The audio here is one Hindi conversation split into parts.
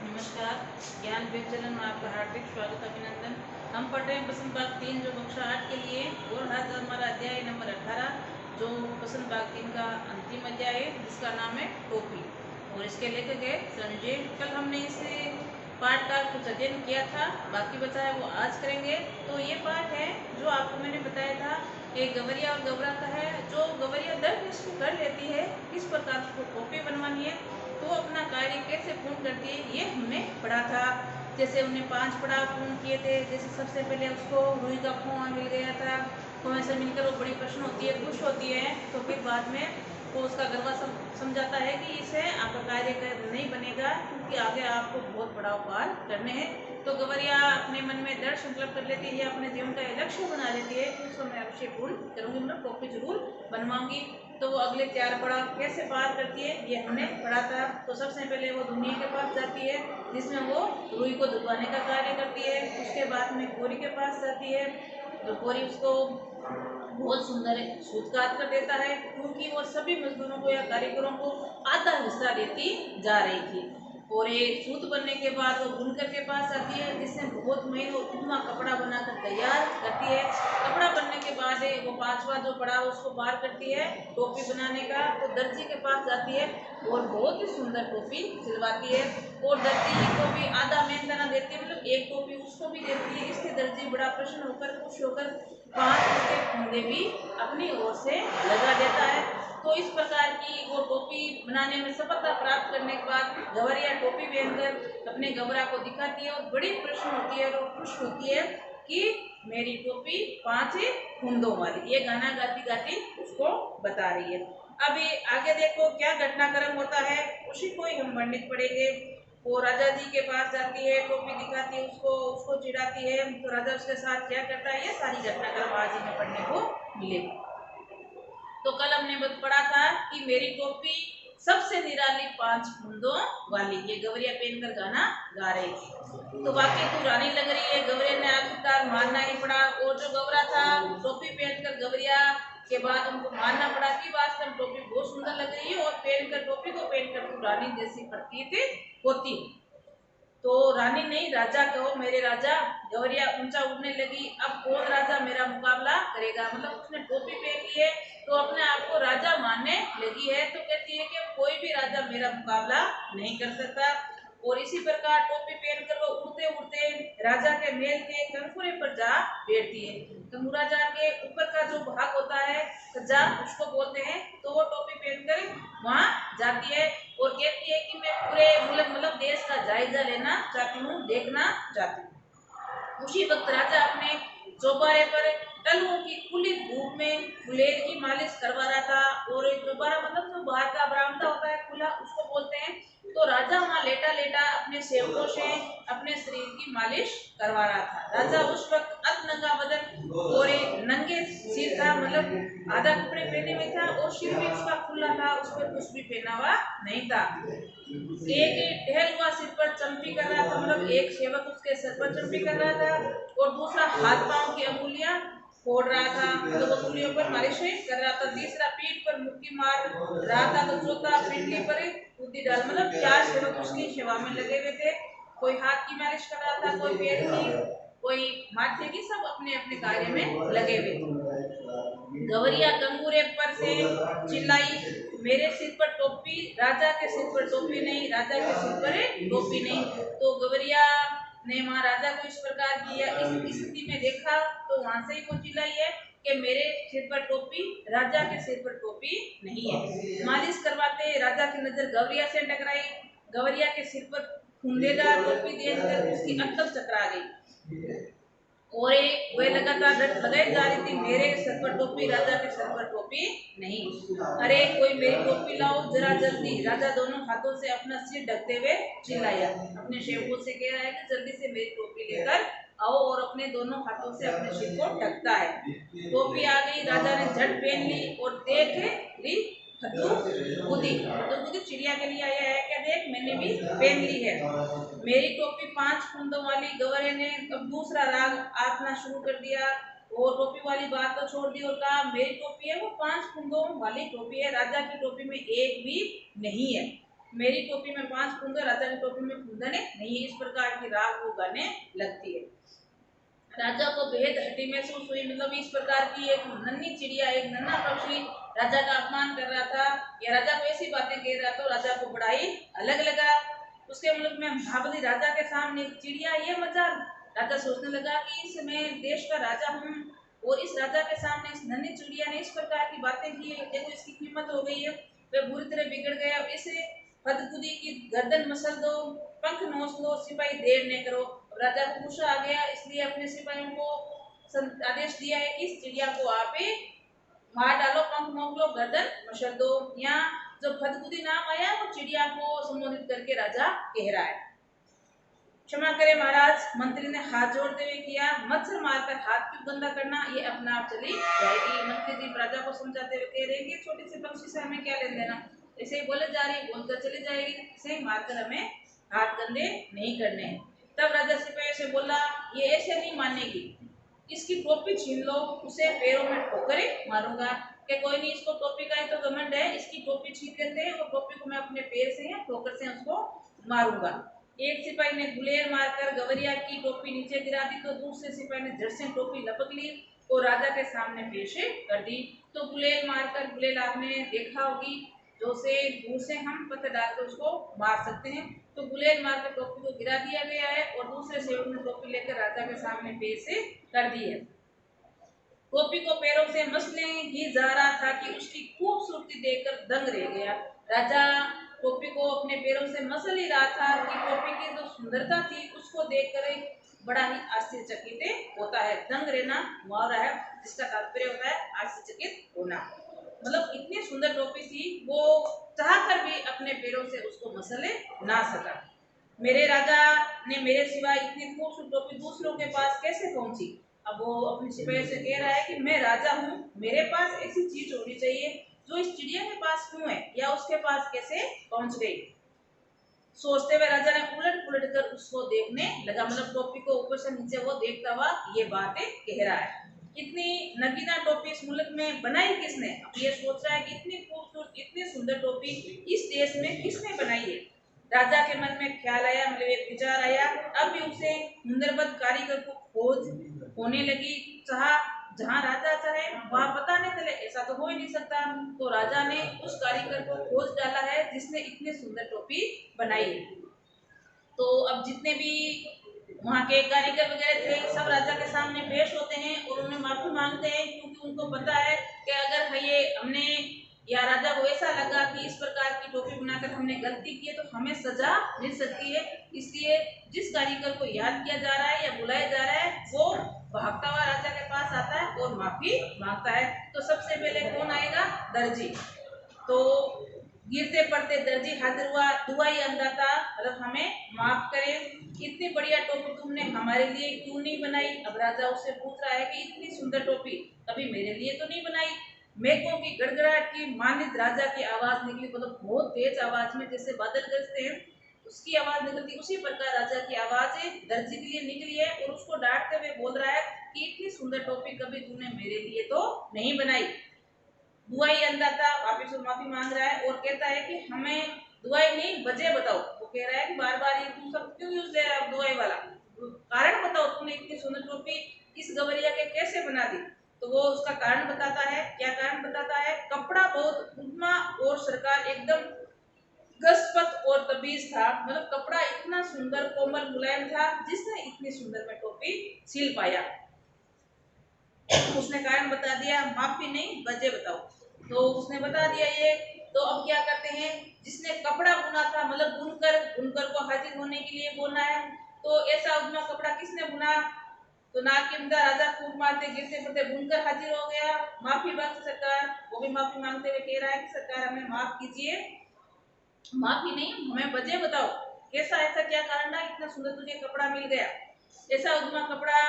नमस्कार। ज्ञान विचलन में आपका हार्दिक स्वागत अभिनंदन। हम पढ़ रहे हैं प्रश्न भाग 3 जो कक्षा 8 के लिए, और आज हमारा अध्याय नंबर 18 जो प्रश्न भाग 3 का अंतिम अध्याय है जिसका नाम है टोपी, और इसके लेखक है संजय। कल हमने इस पाठ का कुछ अध्ययन किया था, बाकी बचा है वो आज करेंगे। तो ये पाठ है जो आपको मैंने बताया था कि गवरिया और गवरा का है। जो गवरिया दर इसको कर लेती है, किस प्रकार उसको टोपी बनवानी है, तो अपना कार्य कैसे पूर्ण करती है, ये हमने पढ़ा था। जैसे हमने 5 पड़ाव पूर्ण किए थे। जैसे सबसे पहले उसको रुई का खोआ मिल गया था, खोए से मिलकर वो बड़ी प्रश्न होती है, खुश होती है। तो फिर बाद में वो उसका गरबा समझाता है कि इससे आपका कार्य नहीं बनेगा, क्योंकि आगे आपको बहुत पड़ाव पार करने हैं। तो गवरिया अपने मन में दृढ़ संकल्प कर लेती है, अपने जीवन का लक्ष्य बना लेती है कि उसको मैं अवश्य पूर्ण करूंगी, मतलब टोपी जरूर बनवाऊंगी। तो वो अगले 4 पड़ाव कैसे पार करती है ये हमने पढ़ा था। तो सबसे पहले वो दुनिया के पास जाती है, जिसमें वो रुई को दुबाने का कार्य करती है। उसके बाद में कोरी के पास जाती है, तो कोरी उसको बहुत सुंदर सूतकात कर देता है, क्योंकि वो सभी मजदूरों को या कारीगरों को आधा हिस्सा देती जा रही थी। और ये सूत बनने के बाद वो बुनकर के पास आती है, जिससे बहुत महीनों उतना कपड़ा बनाकर तैयार करती है। कपड़ा बनने के बाद वो 5वां जो पड़ाव उसको पार करती है टोपी बनाने का। तो दर्जी के पास जाती है और बहुत ही सुंदर टोपी सिलवाती है। और दर्जी को भी आधा मेहनताना देती है, मतलब एक टोपी उसको भी देती है। इससे दर्जी बड़ा प्रसन्न होकर, खुश होकर 5 उसके फंदे भी अपनी ओर से लगा देता है। तो इस प्रकार की वो टोपी बनाने में सफलता प्राप्त करने के बाद गवरिया टोपी पहनकर अपने गवरा को दिखाती है और बड़ी प्रसन्न होती है और खुश होती है कि मेरी टोपी 5 फूंदों वाली। ये गाना गाती गाती उसको बता रही है। अभी आगे देखो क्या घटनाक्रम होता है, उसी को ही हम वर्णित पढ़ेंगे। वो राजा जी के पास जाती है, टोपी दिखाती है उसको, उसको चिढ़ाती है। तो राजा उसके साथ क्या करता है, ये सारी घटनाक्रम आज हमें पढ़ने को मिलेगी। तो कल हमने पढ़ा था कि मेरी टोपी सबसे निराली 5 फूंदों वाली, ये गवरिया पहनकर गाना गा रही थी। तो वाकई तू रानी लग रही है, गवरिया ने आखिरकार मानना ही पड़ा। और जो गवरा था टोपी पहनकर गवरिया के बाद उनको मानना पड़ा कि वास्तव में टोपी बहुत सुंदर लग रही है, और पहनकर टोपी को पहनकर तू रानी जैसी प्रतीत होती। तो रानी नहीं, राजा कहो मेरे राजा। गवरिया ऊंचा उड़ने लगी, अब कौन राजा मेरा मुकाबला करेगा। मतलब उसने टोपी पहन ली है तो अपने आप को राजा मानने लगी है। तो कहती है कि कोई भी राजा मेरा मुकाबला नहीं कर सकता। और इसी प्रकार टोपी पहनकर वो उड़ते उड़ते राजा के महल के कंकुरे पर जा बैठती है। तो राजा के ऊपर का जो भाग होता है सज्जा उसको बोलते हैं। तो वो टोपी पहनकर वहां जाती है और कहती है कि मैं पूरे मुल्क मतलब देश का जायजा लेना चाहती हूँ, देखना चाहती हूँ। उसी वक्त राजा अपने चौबारे पर टलुओं की खुली धूप में गुलेल की मालिश करवा रहा था। और चौबारा मतलब जो बाहर का बरामदा होता है खुला, उसको बोलते हैं। तो राजा वहाँ लेटा लेटा अपने सेवकों से अपने शरीर की मालिश करवा रहा था। राजा उस वक्त नंगा बदन और एक नंगे सिर था, मतलब आधा कपड़े पहने हुए था और सिर भी उसका खुला था, उस पर कुछ भी पहना हुआ नहीं था। एक टहल हुआ सिर पर चंपी कर रहा था, मतलब एक सेवक उसके सिर पर चंपी कर रहा था, और दूसरा हाथ पांव की अंगुलियां फोड़ रहा था, मतलब अंगुलियों पर मालिश कर रहा था। तीसरा पीठ पर मुक्की मार रहा था, तो चौथा पिंडली पर बुद्धि डाल। मतलब 4 सेवक उसकी सेवा में लगे हुए थे। कोई हाथ की मालिश कर रहा था, कोई पैर की, कोई माथे की, सब अपने अपने कार्य में लगे हुए थे। गवरिया कंगूरे पर से चिल्लाई, मेरे सिर पर टोपी, राजा के सिर पर टोपी नहीं, राजा के सिर पर टोपी नहीं। तो गवरिया ने महाराजा को इस प्रकार किया, इस स्थिति में देखा, तो वहां से ही वो चिल्लाई है कि मेरे सिर पर टोपी, राजा के सिर पर टोपी नहीं है। मालिश करवाते राजा की नजर गवरिया से टकराई। गवरिया के सिर पर फुंदेदार टोपी देखकर उसकी अक्ल चकरा गई और वह लगातार रट लगाई जा रही थी, मेरे सर पर टोपी, राजा के सर पर टोपी नहीं। अरे कोई मेरी टोपी लाओ जरा जल्दी। राजा दोनों हाथों से अपना सिर ढकते हुए चिल्लाया, अपने सेवकों से कह रहा है कि जल्दी से मेरी टोपी लेकर आओ, और अपने दोनों हाथों से अपने सिर को ढकता है। टोपी आ गई, राजा ने झट पहन ली और देख ली खुदी चिड़िया के लिए आया है, क्या देख मैंने भी पहन ली है मेरी टोपी 5 फूंदों वाली। गवरे ने अब दूसरा राग आपना शुरू कर दिया और टोपी वाली बात तो छोड़ दी और कहा मेरी टोपी है वो 5 फूंदों वाली टोपी है, राजा की टोपी में एक भी नहीं है। मेरी टोपी में 5 फूंदे, राजा की टोपी में फूंदने नहीं है। इस प्रकार की राग वो गाने लगती है। राजा को बेहद हटी महसूस हुई। मतलब इस प्रकार की एक नन्ही चिड़िया, एक नन्हा पक्षी राजा का अपमान कर रहा था या राजा को ऐसी बातें कह रहा, तो राजा को बड़ा ही अलग लगा। उसके मुल्क में महाबली राजा के सामने एक चिड़िया, ये मजाल। राजा सोचने लगा कि इस मैं देश का राजा हूँ और इस राजा के सामने इस नन्ही चिड़िया ने इस प्रकार की बातें की, देखो इसकी कीमत हो गई है। वे बुरी तरह बिगड़ गया। इसे फदकुदी की गर्दन मसल दो, पंख नोच लो, सिपाही देर न करो। राजा को गुस्सा आ गया, इसलिए अपने सिपाहियों को आदेश दिया है कि इस चिड़िया को आप ही मार डालो, पंख नोच लो, गर्दन मसल दो। यहाँ जो फदकुदी नाम आया वो चिड़िया को संबोधित करके राजा कह रहा है। क्षमा करें महाराज, मंत्री ने हाथ जोड़ते हुए किया। मच्छर मारकर हाथ क्यों गंदा करना, ये अपना आप चली जाएगी। मंत्री जी राजा को समझाते हुए कह रहे हैं कि छोटी सी पक्षी से हमें क्या लेन देना, ऐसे ही बोले जा रही, बोलकर चली जाएगी, इसे ही मारकर हमें हाथ गंदे नहीं करने। तब राजा सिपाही से बोला, ये ऐसे नहीं मानेगी, इसकी टोपी छीन लो, उसे पैरों में ठोकरे मारूंगा। कि कोई नहीं, इसको टोपी का ही तो घमंड है, इसकी टोपी छीन लेते हैं और टोपी को मैं अपने पैर से या ठोकर से उसको मारूंगा। एक सिपाही ने गुलेर मारकर गवरिया की टोपी नीचे गिरा दी, तो दूसरे सिपाही ने झट से टोपी लपक ली और राजा के सामने पेश कर दी। तो गुलेल मारकर, गुलेल आपने देखा होगी, जो से दूर से हम पत्थर डालकर उसको मार सकते हैं। तो गुलेल मारकर टोपी को गिरा दिया गया है और दूसरे सेवक ने टोपी लेकर राजा के सामने पेश कर दी है। टोपी को पैरों से मसले ही जा रहा था कि उसकी खूबसूरती देखकर दंग रह गया। राजा टोपी को अपने पैरों से मसल ही रहा था कि टोपी की जो सुंदरता थी उसको देखकर बड़ा ही आश्चर्यचकित होता है। दंग रहना मुहावरा है जिसका तात्पर्य होता है आश्चर्यचकित होना। मतलब इतनी सुंदर टोपी थी, वो चाहकर भी अपने पैरों से उसको मसले ना सका। मेरे राजा ने मेरे सिवा इतनी खूबसूरत टोपी दूसरों के पास कैसे पहुंची। अब वो अपने सिपाही से कह रहा है कि मैं राजा हूँ, मेरे पास ऐसी चीज होनी चाहिए जो इस चिड़िया के पास क्यों है या उसके पास कैसे पहुंच गई। सोचते हुए राजा ने उलट पुलट कर उसको देखने लगा। मतलब टोपी को ऊपर से नीचे वो देखता हुआ ये बातें कह रहा है। इतनी नगीना टोपी इस मुल्क में बनाई किसने। अब ये सोच रहा है कि इतनी खूबसूरत, इतनी सुंदर टोपी इस देश में किसने बनाई है। राजा के मन में ख्याल आया, मतलब एक विचार आया। अब भी उसे हुनरबंद कारीगर को खोज होने लगी। चाह जहाँ राजा चाहे वहाँ पता नहीं चले, ऐसा तो हो ही नहीं सकता। तो राजा ने उस कारीगर को खोज डाला है जिसने इतनी सुंदर टोपी बनाई। तो अब जितने भी वहाँ के कारीगर वगैरह थे सब राजा के सामने पेश होते हैं और उन्हें माफी मांगते हैं, क्योंकि उनको पता है कि अगर ये हमने या राजा को ऐसा लगा कि इस प्रकार की टोपी बनाकर हमने गलती की है तो हमें सजा मिल सकती है। इसलिए जिस कारीगर को याद किया जा रहा है या बुलाया जा रहा है वो भागता हुआ राजा के पास आता है और माफी मांगता है। तो सबसे पहले कौन आएगा, दर्जी। तो गिरते पड़ते दर्जी हाजिर हुआ, दुआ ही अंदाता, मतलब हमें माफ करें, इतनी बढ़िया टोपी तुमने हमारे लिए क्यों नहीं बनाई। अब राजा उससे पूछ रहा है कि इतनी सुंदर टोपी कभी मेरे लिए तो नहीं बनाई। मेघों की गड़गड़ाहट की मानित राजा की आवाज निकली, मतलब बहुत तेज आवाज में, जैसे बादल गरजते हैं उसकी आवाज निकलती, उसी प्रकार राजा की आवाज दर्जी के लिए निकली है और उसको डांटते हुए बोल रहा है कि इतनी सुंदर टोपी कभी तूने मेरे लिए तो नहीं बनाई। दुआई अंदाता वापिस माफी मांग रहा है और कहता है कि हमें दुआई नहीं वजह बताओ। वो कह रहा है कि बार बार ये तू सब क्यों यूज दे रहा है दुआई वाला, कारण बताओ, तुमने इतनी सुंदर टोपी इस गवरिया के कैसे बना दी। तो वो उसका कारण बताता है। क्या कारण बताता है, कपड़ा बहुत उद्मा और सरकार एकदम गसपत और तबीज था। मतलब कपड़ा इतना सुंदर कोमल मुलायम था जिसने इतनी सुंदर में टोपी सिल पाया। उसने कारण बता दिया, माफी नहीं वजह बताओ। तो उसने बता दिया ये। तो अब क्या करते हैं, जिसने कपड़ा बुना था, मतलब बुनकर, बुनकर को हाजिर होने के लिए बोलना है। तो ऐसा उद्मा कपड़ा किसने बुना। तो नाक के मुद्दा राजा फूक मारते गिरते पड़ते बुनकर हाजिर हो गया। माफी मांगती सरकार, वो भी माफी मांगते हुए कह रहा है कि सरकार हमें माफ कीजिए, माफी नहीं हमें वजह बताओ, कैसा ऐसा क्या कारण था इतना सुंदर तुझे कपड़ा मिल गया। ऐसा उद्मा कपड़ा,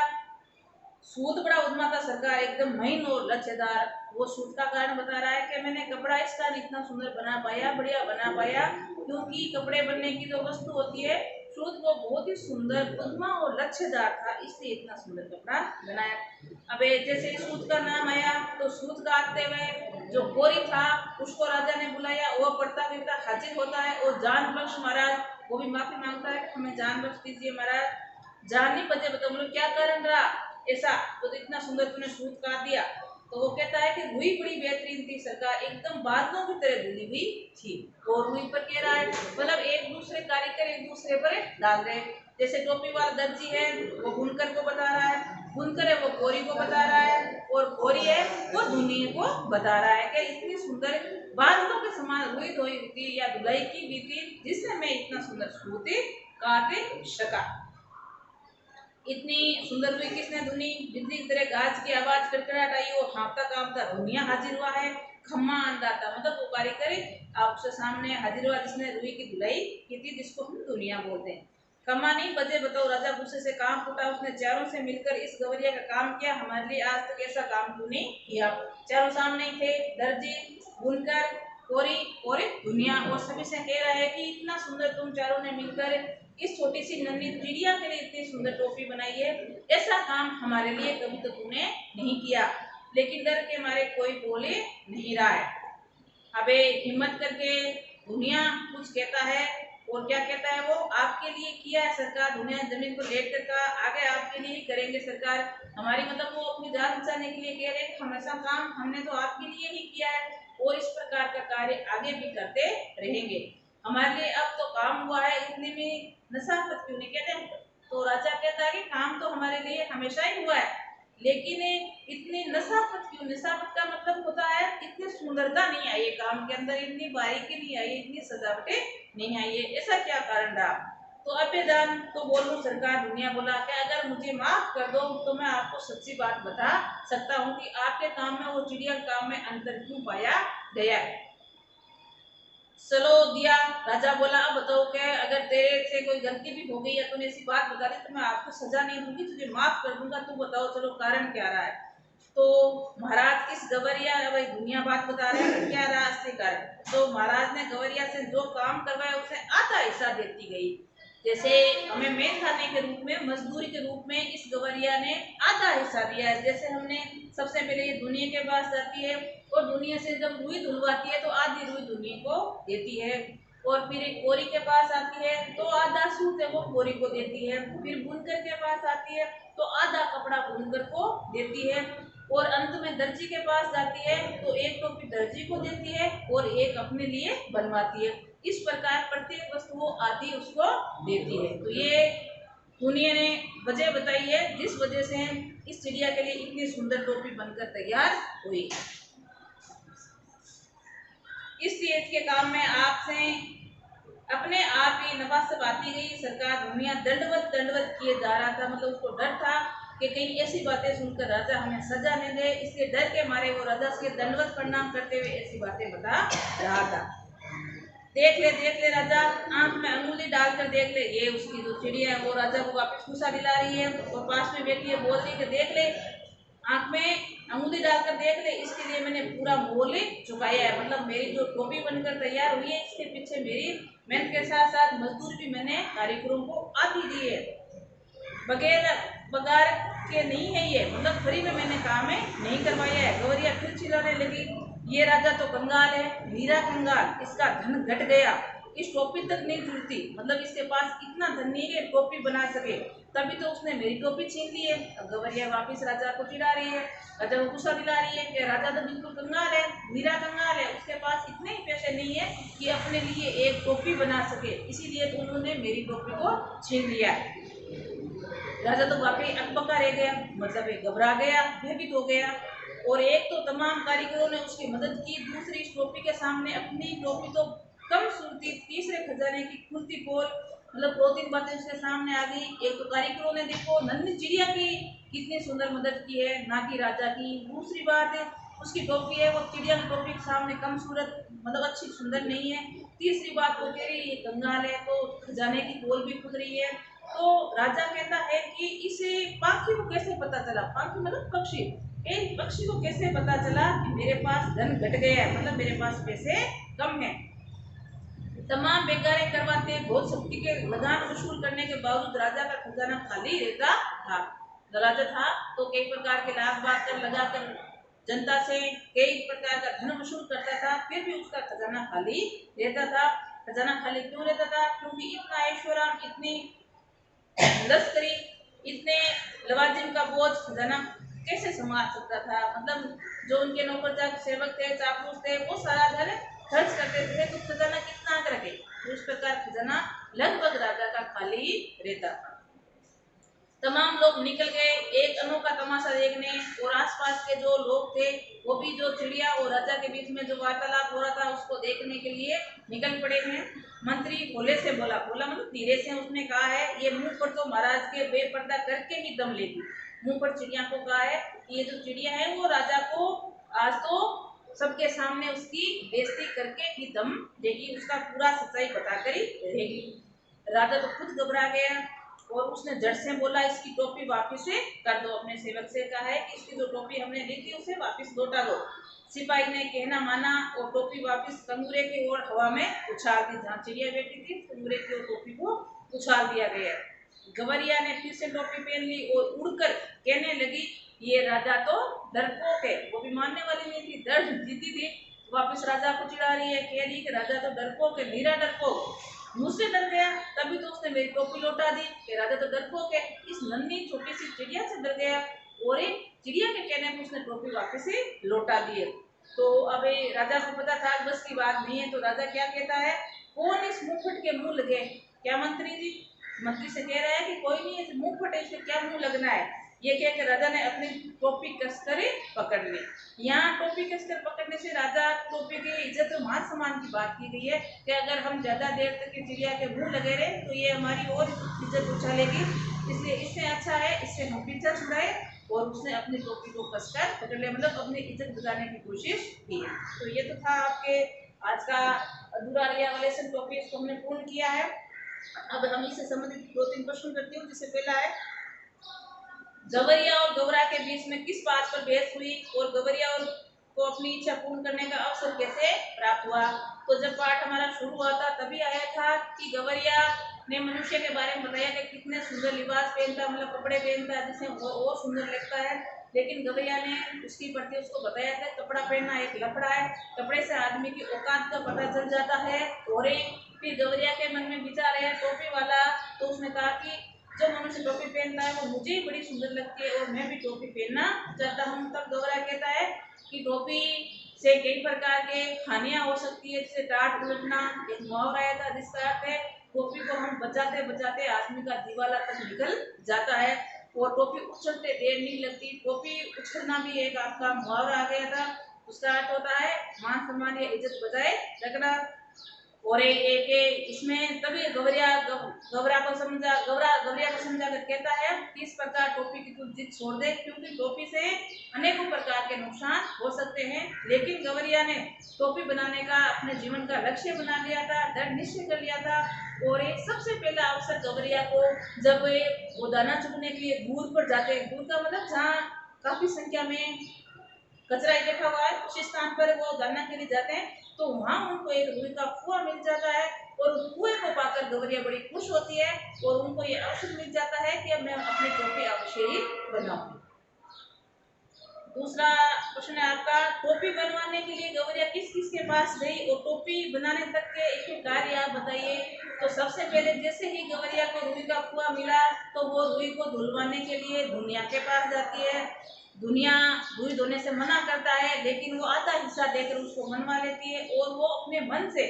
सूत बड़ा उद्मा था सरकार, एकदम महीन और लच्छेदार। वो सूत का कारण बता रहा है कि मैंने कपड़ा इस कारण इतना सुंदर बना पाया, बढ़िया बना पाया, क्योंकि कपड़े बनने की जो वस्तु होती है सूत वो बहुत ही सुंदर, उद्मा और लच्छेदार था, इसलिए इतना सुंदर कपड़ा बनाया। अब जैसे सूत का नाम आया तो सूत काटते हुए जो गोरी था उसको राजा ने बुलाया, वो पढ़ता फिरता हाजिर होता है और जान बख्श महाराज, वो भी माफी मांगता है कि हमें जान बख्श दीजिए महाराज, जान नहीं बचे, बताओ बोलो क्या कारण रहा ऐसा, तो इतना सुंदर तूने सूत काट दिया। तो वो कहता है कि रुई बड़ी बेहतरीन थी सरकार, एकदम बादलों की तरह धुली हुई थी। और रुई पर कह रहा है मतलब एक दूसरे कारीगर एक दूसरे पर डाल रहे, जैसे टोपी वाला दर्जी है वो बुनकर को बता रहा है, बुनकर है वो गोरी को बता रहा है, और गोरी है वो धुनी को बता रहा है कि इतनी सुंदर बादलों के समान रुई धोई थी या धुलाई की भी थी, जिससे मैं इतना सुंदर सूत काट सका। इतनी सुंदर रुई किसने धुनी, बिजली की तरह गाज की आवाज कड़कड़ाहट आई, वो हाँफता कांपता धुनिया हाजिर हुआ है, खम्मा अंदाता मतलब वो कारीगर आपके सामने हाजिर हुआ जिसने रुई की धुलाई की थी, जिसको हम दुनिया बोलते हैं। खम्मा नहीं बजे, बताओ। राजा गुस्से से काम फूटा, उसने चारों से मिलकर इस गवरिया का काम किया, हमारे लिए आज तक ऐसा काम क्यों नहीं किया। चारों सामने ही थे, दर्जी, बुनकर, कोरी और दुनिया, और सभी से कह रहा है कि इतना सुंदर तुम चारों ने मिलकर इस छोटी सी नन्ही चिड़िया के लिए इतनी सुंदर टोपी बनाई है, ऐसा काम हमारे लिए कभी तो तूने नहीं किया। लेकिन डर के मारे कोई बोले नहीं रहा है। अबे हिम्मत करके दुनिया कुछ कहता है, और क्या कहता है वो, आपके लिए किया है सरकार, दुनिया जमीन को लेट कर का आगे आपके लिए ही करेंगे सरकार, हमारी मतलब वो अपनी जान बचाने के लिए कह रहे हैं हमेशा काम हमने तो आपके लिए ही किया है और इस प्रकार का कार्य आगे भी करते रहेंगे, हमारे लिए अब तो काम हुआ है, इतनी भी नसाफत क्यों नहीं कहते हैं। तो राजा कहता है कि काम तो हमारे लिए हमेशा ही हुआ है, लेकिन इतनी नसाफत क्यों, नसाफत का मतलब होता है इतनी सुंदरता नहीं आई है काम के अंदर, इतनी बारीकी नहीं आई, इतनी सजावटें नहीं आई है, ऐसा क्या कारण रहा। तो अबेदान तो बोलूं सरकार, दुनिया बोला कि अगर मुझे माफ कर दो तो मैं आपको सच्ची बात बता सकता हूँ कि आपके काम में और चिड़िया काम में अंतर क्यों पाया गया है। चलो दिया, राजा बोला अब बताओ कि अगर तेरे से कोई गलती भी हो गई या तूने ऐसी बात बता दी तो मैं आपको सजा नहीं दूंगी, तुझे माफ कर दूंगा, तू बताओ चलो कारण क्या रहा है। तो महाराज इस गवरिया, भाई दुनिया बात बता रहे हैं क्या रहा असली कारण। तो महाराज ने गवरिया से जो काम करवाया उसे आधा हिस्सा देती गई, जैसे हमें मेन खाने के रूप में मजदूरी के रूप में इस गवरिया ने आधा हिस्सा दिया है। जैसे हमने सबसे पहले ये दुनिया के पास जाती है और दुनिया से जब रुई धुलवाती है तो आधी रुई दुनिया को देती है, और फिर कोरी के पास आती है तो आधा सूट है वो कोरी को देती है, फिर बुनकर के पास आती है तो आधा कपड़ा बुनकर को देती है, और अंत में दर्जी के पास जाती है तो एक टोपी दर्जी को देती है और एक अपने लिए बनवाती है। इस प्रकार प्रत्येक वस्तु वो आधी उसको देती है। तो ये दुनिया ने वजह बताई है जिस वजह से इस चिड़िया के लिए इतनी सुंदर टोपी बनकर तैयार हुई। इसलिए इसके काम में आपसे अपने आप ही नवासब आती गई, सरकार दुनिया दंडवत दंडवत किए जा रहा था, मतलब उसको डर था कि कहीं ऐसी बातें सुनकर राजा हमें सजा नहीं दे, इसलिए डर के मारे वो राजा से दंडवत प्रणाम करते हुए ऐसी बातें बता रहा था। देख ले राजा, आंख में अंगुली डालकर देख ले, ये उसकी जो चिड़िया है वो राजा को वापस गुस्सा दिला रही है, और पास में बैठी है बोल रही है देख ले, आंख में अंगुली डालकर देख ले, इसके लिए मैंने पूरा मोल चुकाया है, मतलब मेरी जो टोपी बनकर तैयार हुई है इसके पीछे मेरी मेहनत के साथ साथ मजदूर भी मैंने कारीगरों को आधी दी है, बगैर बगार के नहीं है ये, मतलब फ्री में मैंने काम नहीं करवाया है। गौरिया फिर चिल्लाने लगी, ये राजा तो कंगाल है, मीरा कंगाल, इसका धन घट गया, इस टोपी तक नहीं जुड़ती, मतलब इसके पास इतना धन नहीं है टोपी बना सके, तभी तो उसने मेरी टोपी छीन ली है। अब गवरिया वापिस राजा को चिढ़ा रही है, राजा को गुस्सा दिला रही है कि राजा तो बिल्कुल कंगाल है, मीरा कंगाल है, उसके पास इतने ही पैसे नहीं है कि अपने लिए एक टोपी बना सके, इसीलिए तो उन्होंने मेरी टोपी को छीन लिया। राजा तो वाकई अकबका रह गया, मतलब एक घबरा गया, भयभीत हो गया, और एक तो तमाम कारीगरों ने उसकी मदद की, दूसरी इस टोपी के सामने अपनी टोपी तो कम सुनती, तीसरे खजाने की खुलती पोल, मतलब दो तीन बातें उसके सामने आ गई। एक तो कारीगरों ने देखो नन्ही चिड़िया की कितनी सुंदर मदद की है, ना कि राजा की। दूसरी बात है उसकी टोपी है वो चिड़िया की टोपी के सामने कम सूरत, मतलब अच्छी सुंदर नहीं है। तीसरी बात वो कह रही ये कंगाल है, तो खजाने की पोल भी खुल रही है। तो राजा कहता है कि इसे पाखी को कैसे पता चला, पाखी मतलब पक्षी, एक पक्षी को कैसे पता चला कि मेरे पास धन घट गया है, मतलब मेरे पास पैसे कम है। तमाम बेगारे करवाते, बहुत शक्ति के लगान वसूल करने के बावजूद राजा का खजाना खाली रहता था। राजा था तो कई प्रकार के लाभ कर लगाकर जनता से कई प्रकार का धन वसूल करता था, फिर भी उसका खजाना खाली रहता था। खजाना खाली क्यों रहता था? क्योंकि इतना ऐश्वर्य, इतनी लश्करी, इतने लवाजिम का बोझ खजाना कैसे संभाल सकता था? मतलब जो उनके नौकर सेवक थे, चापलूस थे, वो सारा धन खर्च करते थे, तो खजाना कितना रखे? उस प्रकार खजाना लगभग राजा का खाली रहता था। तमाम लोग निकल गए एक अनोखा तमाशा देखने, और आसपास के जो लोग थे वो भी जो चिड़िया और राजा के बीच में जो वार्तालाप हो रहा था उसको देखने के लिए निकल पड़े हैं। मंत्री भोले से बोला मतलब धीरे से उसने कहा है, ये मुंह पर तो महाराज के बेपर्दा करके ही दम लेगी। मुंह पर चिड़िया को कहा है कि ये जो चिड़िया है वो राजा को आज तो सबके सामने उसकी बेइज्जती करके ही दम देगी, उसका पूरा सच्चाई बताकर ही रहेगी। राजा तो खुद घबरा गया और उसने झट से बोला, इसकी टोपी वापस से कर दो। अपने सेवक से कहा है कि इसकी जो टोपी हमने ली थी उसे वापस लौटा दो। सिपाही ने कहना माना और टोपी वापस कंगूरे की ओर हवा में उछाल दी। जहाँ चिड़िया बैठी थी कंगूरे की ओर टोपी को उछाल दिया गया। गवरिया ने फिर से टोपी पहन ली और उड़कर कहने लगी, ये राजा तो डरपोक है। वो भी मानने वाली नहीं थी, डर जीती थी। वापस राजा को चिढ़ा रही है, कह रही कि राजा तो डरपोक है, नीरा डरपोक, मुझसे डर गया तभी तो उसने मेरी टोपी लौटा दी। कि राजा तो डरपोक है, इस नन्ही छोटी सी चिड़िया से डर गया और एक चिड़िया के कहने पर उसने टोपी वापस से लौटा दी। तो अब राजा को पता था बस की बात नहीं है, तो राजा क्या कहता है, कौन इस मुंहफट के मुंह लगे? क्या मंत्री जी? मंत्री से कह रहा है कि कोई नहीं, इस मुंहफट है, इससे क्या मुंह लगना है? ये कह के राजा ने अपनी टोपी कसकर पकड़ ली। यहाँ टोपी कसकर पकड़ने से राजा टोपी की इज्जत और मान सम्मान की बात की गई है कि अगर हम ज्यादा देर तक चिड़िया के मुंह लगे रहे तो ये हमारी और इज्जत उछालेगी, इसलिए इससे अच्छा है इससे हम पीछा छुड़ाए। और उसने अपनी टोपी को कसकर पकड़ लिया, मतलब अपनी इज्जत बचाने की कोशिश की। तो ये तो था आपके आज का अधूरा रिया वालेसन टॉपिक, इसको हमने पूर्ण किया है। अब हम इससे संबंधित 2-3 प्रश्न करती हूँ। जिससे पहला है, गवरिया और गौरा के बीच में किस बात पर बहस हुई और गवरिया और को अपनी इच्छा पूर्ण करने का अवसर कैसे प्राप्त हुआ? तो जब पाठ हमारा शुरू हुआ था तभी आया था कि गवरिया ने मनुष्य के बारे में बताया कि कितने सुंदर लिबास पहनता, मतलब कपड़े पहनता जिससे वो और सुंदर लगता है। लेकिन गवरिया ने उसकी प्रति उसको बताया था कपड़ा पहनना एक लफड़ा है, कपड़े से आदमी की औकात का पता चल जाता है। और फिर गवरिया के मन में विचार है टोपी वाला, तो उसने कहा कि जो मनुष्य टोपी पहनता है वो मुझे ही बड़ी सुंदर लगती है और मैं भी टोपी पहनना चाहता हूँ। तब गौरा कहता है कि टोपी से कई प्रकार के हानियां हो सकती है, जैसे टाट उलटना। एक मुहावरा आया था जिसका अर्थ है टोपी को हम बचाते बचाते आदमी का दिवाला तक निकल जाता है और टोपी उछलते देर नहीं लगती। टोपी उछलना भी एक आपका मुहावरा आ गया था, उसका अर्थ होता है मान सम्मान या इज्जत बजाय रखना। और एक इसमें तभी गवरिया को समझा कर कहता है कि इस प्रकार टोपी की तू जिद छोड़ दे, क्योंकि टोपी से अनेकों प्रकार के नुकसान हो सकते हैं। लेकिन गवरिया ने टोपी बनाने का अपने जीवन का लक्ष्य बना लिया था, दृढ़ निश्चय कर लिया था। और एक सबसे पहला अवसर गवरिया को जब वो दाना चुगने के लिए दूर पर जाते हैं, दूर का मतलब जहाँ काफी संख्या में कचरा इकट्ठा हुआ है उस स्थान पर वो दाना के लिए जाते हैं, तो वहां उनको एक रुई का कुआं मिल जाता है और उस कुएं को पाकर गवरिया बड़ी खुश होती है और उनको ये अवसर मिल जाता है कि अब मैं अपनी टोपी अवश्य ही बनाऊंगी। दूसरा प्रश्न है आपका, टोपी बनवाने के लिए गवरिया किस किस के पास गई और टोपी बनाने तक के एक कार्य आप बताइए। तो सबसे पहले जैसे ही गवरिया को रुई का कुआं मिला तो वो रुई को धुलवाने के लिए दुनिया के पास जाती है। दुनिया रुई धोने से मना करता है लेकिन वो आधा हिस्सा देकर उसको मनवा लेती है और वो अपने मन से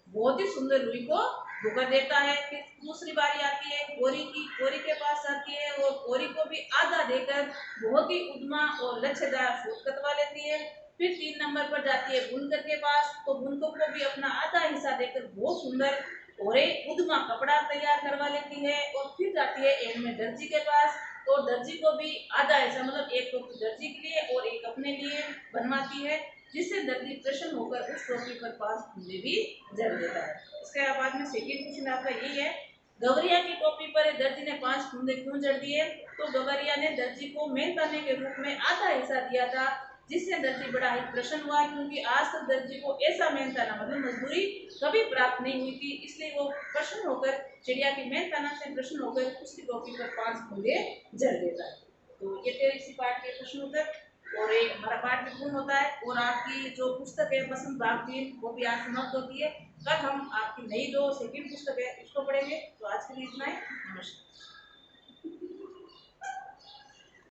बहुत ही सुंदर रुई को धोकर देता है। फिर दूसरी बारी आती है कोरी की, कोरी के पास आती है और कोरी को भी आधा देकर बहुत ही उद्यमा और लक्ष्यदार सूट कटवा लेती है। फिर 3 नंबर पर जाती है बुनकर के पास, तो बुनकर को भी अपना आधा हिस्सा देकर बहुत सुंदर और एक उद्यमा कपड़ा तैयार करवा लेती है। और फिर जाती है एक में दर्जी के पास, तो दर्जी को भी आधा हिस्सा मतलब एक टोपी दर्जी के लिए और एक अपने लिए बनवाती है, जिससे दर्जी प्रसन्न होकर उस टोपी पर 5 फंदे भी जड़ देता है। इसके बाद में सेकेंड क्वेश्चन आपका यही है, गवरिया की टोपी पर दर्जी ने 5 फंदे क्यों जड़ दिए? तो गवरिया ने दर्जी को मेहनताने के रूप में आधा हिस्सा दिया था जिससे दर्जी बड़ा ही प्रसन्न हुआ, क्योंकि आज तक दर्जी को ऐसा मेहनताना मतलब मजदूरी कभी प्राप्त नहीं हुई थी। इसलिए वो प्रसन्न होकर, चिड़िया की मेहनताना से प्रसन्न होकर उसकी टोपी पर 5 फुंदे जड़ देता है। तो ये थे इसी पाठ के प्रश्न उत्तर, और एक हमारा पाठ भी पूर्ण होता है। और आपकी जो पुस्तक है बसंत बाग 3 वो भी आज समाप्त होती है। कल हम आपकी नई जो सेकंड पुस्तक है उसको पढ़ेंगे। तो आज के लिए इतना ही। नमस्कार।